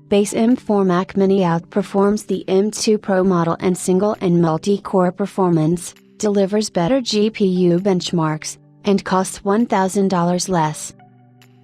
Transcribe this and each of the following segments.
Base M4 Mac Mini outperforms the M2 Pro model in single and multi-core performance, delivers better GPU benchmarks, and costs $1,000 less.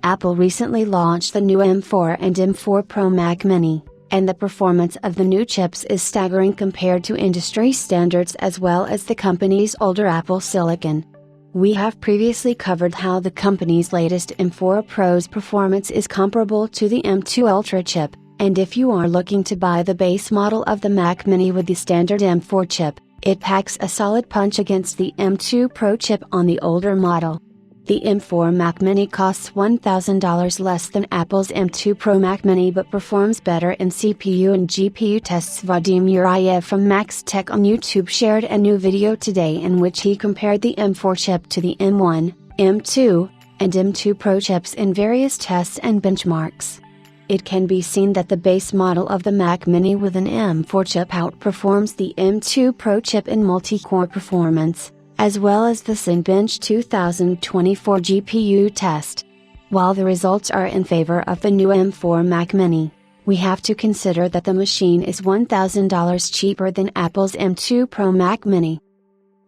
Apple recently launched the new M4 and M4 Pro Mac Mini, and the performance of the new chips is staggering compared to industry standards as well as the company's older Apple silicon. We have previously covered how the company's latest M4 Pro's performance is comparable to the M2 Ultra chip, and if you are looking to buy the base model of the Mac Mini with the standard M4 chip, it packs a solid punch against the M2 Pro chip on the older model. The M4 Mac Mini costs $1,000 less than Apple's M2 Pro Mac Mini but performs better in CPU and GPU tests. Vadim Urayev from Max Tech on YouTube shared a new video today in which he compared the M4 chip to the M1, M2, and M2 Pro chips in various tests and benchmarks. It can be seen that the base model of the Mac Mini with an M4 chip outperforms the M2 Pro chip in multi-core performance, as well as the Cinebench 2024 GPU test. While the results are in favor of the new M4 Mac Mini, we have to consider that the machine is $1,000 cheaper than Apple's M2 Pro Mac Mini.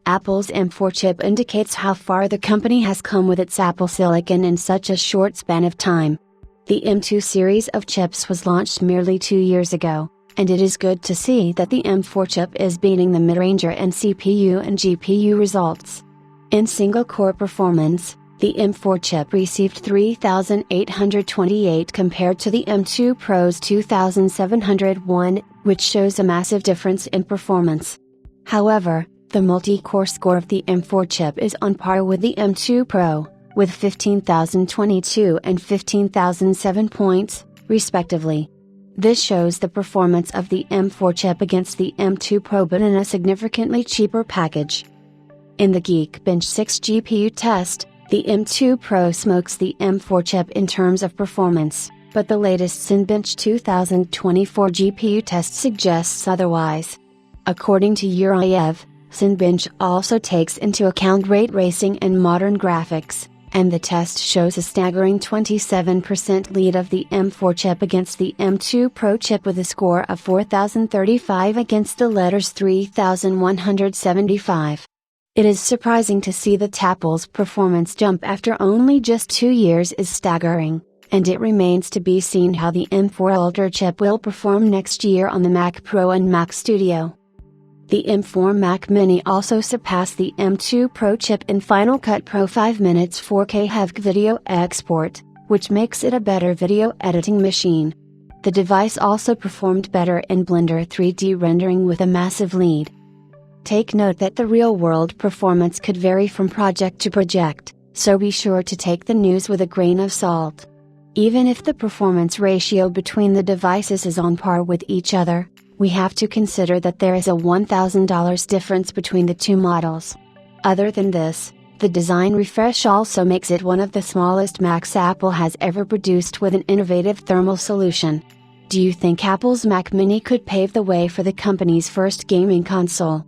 Apple's M4 chip indicates how far the company has come with its Apple silicon in such a short span of time. The M2 series of chips was launched merely 2 years ago, and it is good to see that the M4 chip is beating the mid-ranger in CPU and GPU results. In single-core performance, the M4 chip received 3,828 compared to the M2 Pro's 2,701, which shows a massive difference in performance. However, the multi-core score of the M4 chip is on par with the M2 Pro, with 15,022 and 15,007 points, respectively. This shows the performance of the M4 chip against the M2 Pro but in a significantly cheaper package. In the Geekbench 6 GPU test, the M2 Pro smokes the M4 chip in terms of performance, but the latest Cinebench 2024 GPU test suggests otherwise. According to Urayev, Cinebench also takes into account ray tracing and modern graphics, and the test shows a staggering 27% lead of the M4 chip against the M2 Pro chip with a score of 4,035 against the latter's 3,175. It is surprising to see that Apple's performance jump after only just 2 years is staggering, and it remains to be seen how the M4 Ultra chip will perform next year on the Mac Pro and Mac Studio. The M4 Mac Mini also surpassed the M2 Pro chip in Final Cut Pro 5 minutes 4K HEVC video export, which makes it a better video editing machine. The device also performed better in Blender 3D rendering with a massive lead. Take note that the real-world performance could vary from project to project, so be sure to take the news with a grain of salt. Even if the performance ratio between the devices is on par with each other, we have to consider that there is a $1,000 difference between the two models. Other than this, the design refresh also makes it one of the smallest Macs Apple has ever produced with an innovative thermal solution. Do you think Apple's Mac Mini could pave the way for the company's first gaming console?